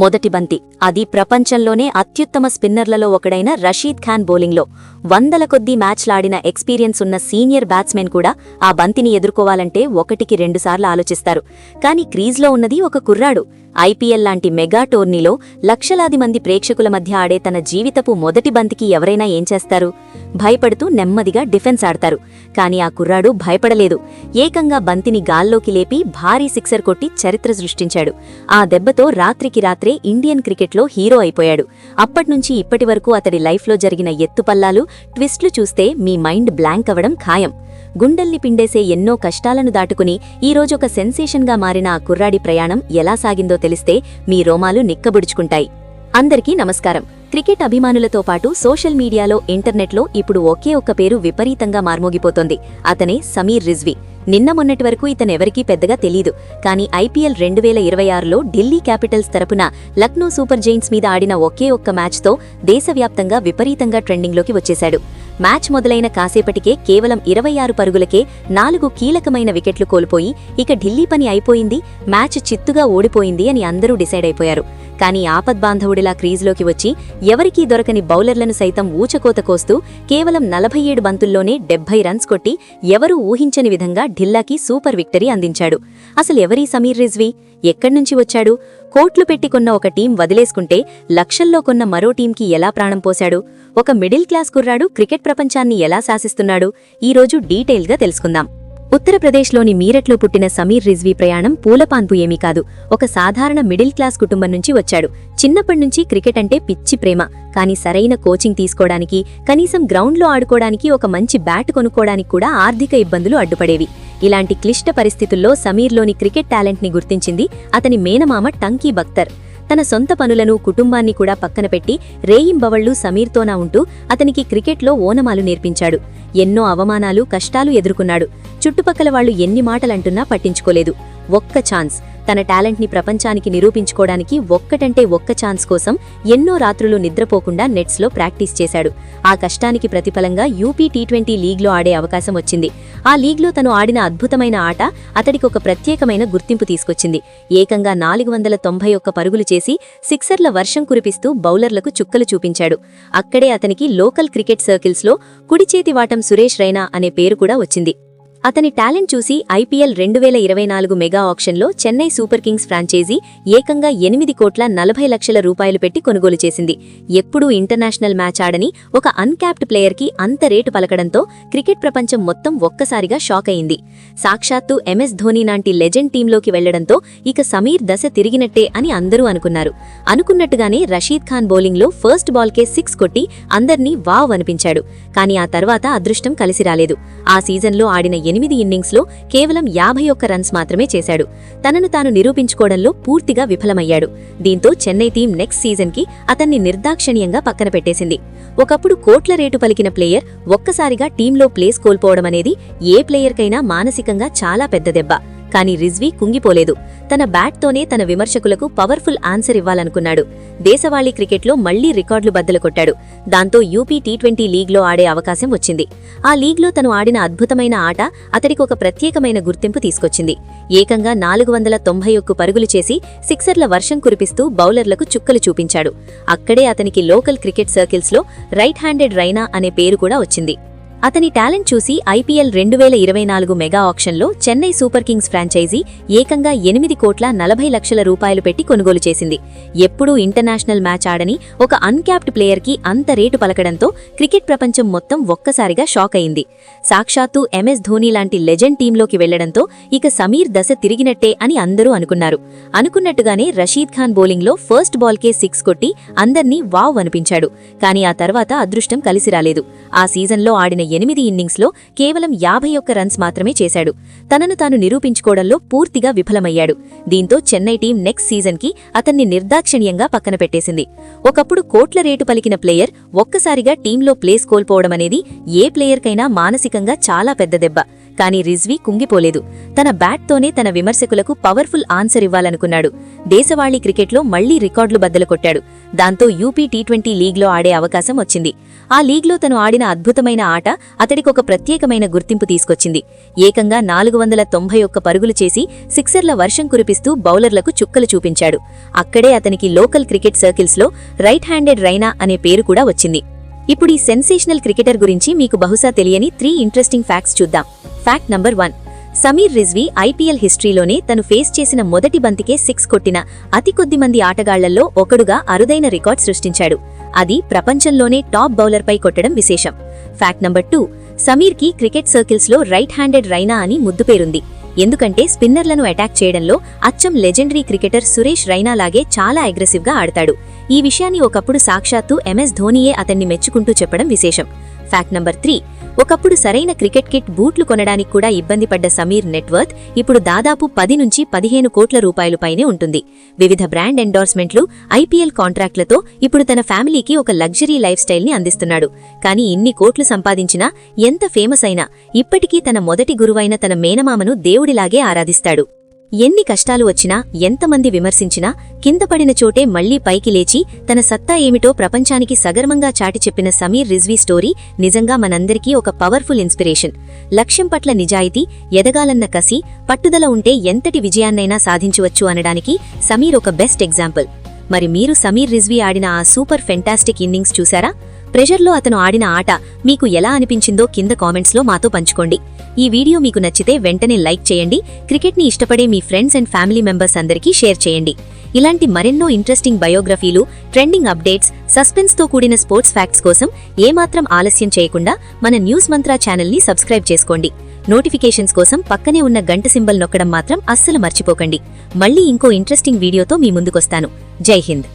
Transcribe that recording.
మొదటి బంతి అది ప్రపంచంలోనే అత్యుత్తమ స్పిన్నర్లలో ఒకడైన రషీద్ ఖాన్ బౌలింగ్లో వందల కొద్దీ మ్యాచ్లాడిన ఎక్స్పీరియన్స్ ఉన్న సీనియర్ బ్యాట్స్మెన్ కూడా ఆ బంతిని ఎదుర్కోవాలంటే ఒకటికి రెండుసార్లు ఆలోచిస్తారు. కానీ క్రీజ్లో ఉన్నది ఒక కుర్రాడు. ఐపీఎల్ లాంటి మెగా టోర్నీలో లక్షలాది మంది ప్రేక్షకుల మధ్య ఆడే తన జీవితపు మొదటి బంతికి ఎవరైనా ఏం చేస్తారు? భయపడుతూ నెమ్మదిగా డిఫెన్స్ ఆడతారు. కానీ ఆ కుర్రాడు భయపడలేదు. ఏకంగా బంతిని గాల్లోకి లేపి భారీ సిక్సర్ కొట్టి చరిత్ర సృష్టించాడు. ఆ దెబ్బతో రాత్రికి రాత్రే ఇండియన్ క్రికెట్లో హీరో అయిపోయాడు. అప్పట్నుంచి ఇప్పటివరకు అతడి లైఫ్లో జరిగిన ఎత్తుపల్లాలు, ట్విస్ట్లు చూస్తే మీ మైండ్ బ్లాంక్ అవడం ఖాయం. గుండెల్ని పిండేసే ఎన్నో కష్టాలను దాటుకుని ఈరోజొక సెన్సేషన్గా మారిన ఆ కుర్రాడి ప్రయాణం ఎలా సాగిందో తెలిస్తే మీ రోమాలు నిక్కబుడుచుకుంటాయి. అందరికీ నమస్కారం. క్రికెట్ అభిమానులతో పాటు సోషల్ మీడియాలో, ఇంటర్నెట్లో ఇప్పుడు ఒకే ఒక్క పేరు విపరీతంగా మార్మోగిపోతోంది. అతనే సమీర్ రిజ్వీ. నిన్న మొన్నటి వరకు ఇతనెవరికీ పెద్దగా తెలీదు. కానీ ఐపీఎల్ 2026లో ఢిల్లీ క్యాపిటల్స్ తరపున లక్నో సూపర్ జైంట్స్ మీద ఆడిన ఒకే ఒక్క మ్యాచ్తో దేశవ్యాప్తంగా విపరీతంగా ట్రెండింగ్లోకి వచ్చేశాడు. మ్యాచ్ మొదలైన కాసేపటికే కేవలం 26 పరుగులకే 4 కీలకమైన వికెట్లు కోల్పోయి ఇక ఢిల్లీ పని అయిపోయింది, మ్యాచ్ చిత్తుగా ఓడిపోయింది అని అందరూ డిసైడ్ అయిపోయారు. కానీ ఆపద్బాంధవుడిలా క్రీజ్లోకి వచ్చి ఎవరికీ దొరకని బౌలర్లను సైతం ఊచకోత కోస్తూ కేవలం 47 బంతుల్లోనే 70 రన్స్ కొట్టి ఎవరూ ఊహించని విధంగా ఢిల్లాకి సూపర్ విక్టరీ అందించాడు. అసలెవరీ సమీర్ రిజ్వీ? ఎక్కడ్నుంచి వచ్చాడు? కోట్లు పెట్టి కొన్న ఒక టీం వదిలేసుకుంటే లక్షల్లో కొన్న మరో టీంకి ఎలా ప్రాణం పోశాడు? ఒక మిడిల్ క్లాస్ కుర్రాడు క్రికెట్ ప్రపంచాన్ని ఎలా శాసిస్తున్నాడు? ఈరోజు డీటెయిల్గా తెలుసుకుందాం. ఉత్తరప్రదేశ్లోని మీరట్లో పుట్టిన సమీర్ రిజ్వీ ప్రయాణం పూలపాన్పు ఏమీ కాదు. ఒక సాధారణ మిడిల్ క్లాస్ కుటుంబం నుంచి వచ్చాడు. చిన్నప్పటినుంచి క్రికెట్ అంటే పిచ్చి ప్రేమ. కానీ సరైన కోచింగ్ తీసుకోవడానికి, కనీసం గ్రౌండ్లో ఆడుకోవడానికి ఒక మంచి బ్యాట్ కొనుక్కోవడానికి కూడా ఆర్థిక ఇబ్బందులు అడ్డుపడేవి. ఇలాంటి క్లిష్ట పరిస్థితుల్లో సమీర్లోని క్రికెట్ టాలెంట్ని గుర్తించింది అతని మేనమామ టంకీ బఖ్తర్. తన సొంత పనులను, కుటుంబాన్ని కూడా పక్కన పెట్టి రేయింబవళ్లు సమీర్తోనా ఉంటూ అతనికి క్రికెట్లో ఓనమాలు నేర్పించాడు. ఎన్నో అవమానాలు, కష్టాలు ఎదుర్కొన్నాడు. చుట్టుపక్కల వాళ్లు ఎన్ని మాటలంటున్నా పట్టించుకోలేదు. ఒక్క ఛాన్స్, తన టాలెంట్ని ప్రపంచానికి నిరూపించుకోవడానికి ఒక్కటంటే ఒక్క ఛాన్స్ కోసం ఎన్నో రాత్రులు నిద్రపోకుండా నెట్స్లో ప్రాక్టీస్ చేశాడు. ఆ కష్టానికి ప్రతిఫలంగా యూపీ టీ20 లీగ్లో ఆడే అవకాశం వచ్చింది. ఆ లీగ్లో తను ఆడిన అద్భుతమైన ఆట అతడికి ఒక ప్రత్యేకమైన గుర్తింపు తీసుకొచ్చింది. ఏకంగా 491 పరుగులు చేసి సిక్సర్ల వర్షం కురిపిస్తూ బౌలర్లకు చుక్కలు చూపించాడు. అక్కడే అతనికి లోకల్ క్రికెట్ సర్కిల్స్లో కుడిచేతి వాటం సురేష్ రైనా అనే పేరు కూడా వచ్చింది. అతని టాలెంట్ చూసి ఐపీఎల్ 2024 మెగా ఆక్షన్లో చెన్నై సూపర్ కింగ్స్ ఫ్రాంచైజీ ఏకంగా 8,40,00,000 రూపాయలు పెట్టి కొనుగోలు చేసింది. ఎప్పుడూ ఇంటర్నేషనల్ మ్యాచ్ ఆడని ఒక అన్క్యాప్డ్ ప్లేయర్కి అంత రేటు పలకడంతో క్రికెట్ ప్రపంచం మొత్తం ఒక్కసారిగా షాక్ అయింది. సాక్షాత్తు ఎంఎస్ ధోనీ లాంటి లెజెండ్ టీంలోకి వెళ్లడంతో ఇక సమీర్ దశ తిరిగినట్టే అని అందరూ అనుకున్నారు. అనుకున్నట్టుగానే రషీద్ ఖాన్ బౌలింగ్లో ఫస్ట్ బాల్కే 6 కొట్టి అందర్నీ వావ్ అనిపించాడు. కానీ ఆ తర్వాత అదృష్టం కలిసి రాలేదు. ఆ సీజన్లో ఆడిన 8 ఇన్నింగ్స్లో కేవలం 51 రన్స్ మాత్రమే చేశాడు. తనను తాను నిరూపించుకోవడంలో పూర్తిగా విఫలమయ్యాడు. దీంతో చెన్నై టీం నెక్స్ట్ సీజన్కి అతన్ని నిర్దాక్షణీయంగా పక్కన పెట్టేసింది. ఒకప్పుడు కోట్ల రేటు పలికిన ప్లేయర్ ఒక్కసారిగా టీంలో ప్లేస్ కోల్పోవడమనేది ఏ ప్లేయర్కైనా మానసికంగా చాలా పెద్ద దెబ్బ. కానీ రిజ్వీ కుంగిపోలేదు. తన బ్యాట్తోనే తన విమర్శకులకు పవర్ఫుల్ ఆన్సర్ ఇవ్వాలనుకున్నాడు. దేశవాళీ క్రికెట్లో మళ్లీ రికార్డులు బద్దలు కొట్టాడు. దాంతో యూపీ టీ20 లీగ్లో ఆడే అవకాశం వచ్చింది. ఆ లీగ్లో తను ఆడిన అద్భుతమైన ఆట అతడికి ఒక ప్రత్యేకమైన గుర్తింపు తీసుకొచ్చింది. ఏకంగా 491 పరుగులు చేసి సిక్సర్ల వర్షం కురిపిస్తూ బౌలర్లకు చుక్కలు చూపించాడు. అక్కడే అతనికి లోకల్ క్రికెట్ సర్కిల్స్లో రైట్ హ్యాండెడ్ రైనా అనే పేరు కూడా వచ్చింది. అతని టాలెంట్ చూసి ఐపీఎల్ 2024 మెగా ఆక్షన్లో చెన్నై సూపర్ కింగ్స్ ఫ్రాంచైజీ ఏకంగా 8,40,00,000 రూపాయలు పెట్టి కొనుగోలు చేసింది. ఎప్పుడూ ఇంటర్నేషనల్ మ్యాచ్ ఆడని ఒక అన్క్యాప్డ్ ప్లేయర్కి అంత రేటు పలకడంతో క్రికెట్ ప్రపంచం మొత్తం ఒక్కసారిగా షాక్ అయింది. సాక్షాత్తు ఎంఎస్ ధోనీ లాంటి లెజెండ్ టీంలోకి వెళ్లడంతో ఇక సమీర్ దశ తిరిగినట్టే అని అందరూ అనుకున్నారు. అనుకున్నట్టుగానే రషీద్ ఖాన్ బౌలింగ్లో ఫస్ట్ బాల్కే 6 కొట్టి అందర్నీ వావ్ అనిపించాడు. కానీ ఆ తర్వాత అదృష్టం కలిసి రాలేదు. ఆ సీజన్లో ఆడిన 8 ఇన్నింగ్స్లో కేవలం 51 రన్స్ మాత్రమే చేశాడు. తనను తాను నిరూపించుకోవడంలో పూర్తిగా విఫలమయ్యాడు. దీంతో చెన్నై టీం నెక్స్ట్ సీజన్కి అతన్ని నిర్దాక్షణీయంగా పక్కన పెట్టేసింది. ఒకప్పుడు కోట్ల రేటు పలికిన ప్లేయర్ ఒక్కసారిగా టీంలో ప్లేస్ కోల్పోవడమనేది ఏ ప్లేయర్కైనా మానసికంగా చాలా పెద్ద దెబ్బ. కానీ రిజ్వీ కుంగిపోలేదు. తన బ్యాట్తోనే తన విమర్శకులకు పవర్ఫుల్ ఆన్సర్ ఇవ్వాలనుకున్నాడు. దేశవాళీ క్రికెట్లో మళ్లీ రికార్డులు బద్దలు కొట్టాడు. దాంతో యూపీ టీ20 లీగ్లో ఆడే అవకాశం వచ్చింది. ఆ లీగ్లో తను ఆడిన అద్భుతమైన ఆట అతడికొక ప్రత్యేకమైన గుర్తింపు తీసుకొచ్చింది. ఏకంగా 491 పరుగులు చేసి సిక్సర్ల వర్షం కురిపిస్తూ బౌలర్లకు చుక్కలు చూపించాడు. అక్కడే అతనికి లోకల్ క్రికెట్ సర్కిల్స్లో రైట్ హ్యాండెడ్ రైనా అనే పేరు కూడా వచ్చింది. ఇప్పుడు ఈ సెన్సేషనల్ క్రికెటర్ గురించి మీకు బహుశా తెలియని 3 ఇంట్రెస్టింగ్ ఫ్యాక్ట్స్ చూద్దాం. Fact number 1. Sameer Rizvi IPL హిస్టరీలోనే తను ఫేస్ చేసిన మొదటి బంతికే 6 కొట్టిన అతి కొద్ది మంది ఆటగాళ్లలో ఒకడుగా అరుదైన రికార్డ్ సృష్టించాడు. అది ప్రపంచంలోనే టాప్ బౌలర్పై కొట్టడం విశేషం. Fact number 2. సమీర్కి క్రికెట్ సర్కిల్స్లో రైట్ హ్యాండెడ్ రైనా అని ముద్దు పేరుంది. ఎందుకంటే స్పిన్నర్లను అటాక్ చేయడంలో అచ్చం లెజెండరీ క్రికెటర్ సురేష్ రైనా లాగే చాలా అగ్రెసివ్గా ఆడతాడు. ఈ విషయాన్ని ఒకప్పుడు సాక్షాత్తు ఎంఎస్ ధోనీయే అతన్ని మెచ్చుకుంటూ చెప్పడం విశేషం. Fact number 3. ఒకప్పుడు సరైన క్రికెట్ కిట్ బూట్లు కొనడానికి కూడా ఇబ్బంది పడ్డ సమీర్ నెట్వర్త్ ఇప్పుడు దాదాపు 10 నుంచి 15 కోట్ల రూపాయలు పైనే ఉంటుంది. వివిధ బ్రాండ్ ఎండార్స్మెంట్లు, ఐపీఎల్ కాంట్రాక్ట్లతో ఇప్పుడు తన ఫ్యామిలీకి ఒక లగ్జరీ లైఫ్ స్టైల్ని అందిస్తున్నాడు. కానీ ఇన్ని కోట్లు సంపాదించినా, ఎంత ఫేమస్ అయినా ఇప్పటికీ తన మొదటి గురువైన తన మేనమామను దేవుడిలాగే ఆరాధిస్తాడు. ఎన్ని కష్టాలు వచ్చినా, ఎంతమంది విమర్శించినా కిందపడిన చోటే మళ్లీ పైకి లేచి తన సత్తా ఏమిటో ప్రపంచానికి సగర్వంగా చాటి చెప్పిన సమీర్ రిజ్వీ స్టోరీ నిజంగా మనందరికీ ఒక పవర్ఫుల్ ఇన్స్పిరేషన్. లక్ష్యం పట్ల నిజాయితీ, ఎదగాలన్న కసి, పట్టుదల ఉంటే ఎంతటి విజయాన్నైనా సాధించవచ్చు అనడానికి సమీర్ ఒక బెస్ట్ ఎగ్జాంపుల్. మరి మీరు సమీర్ రిజ్వీ ఆడిన ఆ సూపర్ ఫెంటాస్టిక్ ఇన్నింగ్స్ చూసారా? ప్రెషర్లో అతను ఆడిన ఆట మీకు ఎలా అనిపించిందో కింద కామెంట్స్లో మాతో పంచుకోండి. ఈ వీడియో మీకు నచ్చితే వెంటనే లైక్ చేయండి. క్రికెట్ని ఇష్టపడే మీ ఫ్రెండ్స్ అండ్ ఫ్యామిలీ మెంబర్స్ అందరికీ షేర్ చేయండి. ఇలాంటి మరెన్నో ఇంట్రెస్టింగ్ బయోగ్రఫీలు, ట్రెండింగ్ అప్డేట్స్, సస్పెన్స్తో కూడిన స్పోర్ట్స్ ఫ్యాక్ట్స్ కోసం ఏమాత్రం ఆలస్యం చేయకుండా మన న్యూస్ మంత్రా ఛానల్ని సబ్స్క్రైబ్ చేసుకోండి. నోటిఫికేషన్స్ కోసం పక్కనే ఉన్న గంట సింబల్ నొక్కడం మాత్రం అస్సలు మర్చిపోకండి. మళ్ళీ ఇంకో ఇంట్రెస్టింగ్ వీడియోతో మీ ముందుకొస్తాను. జై హింద్.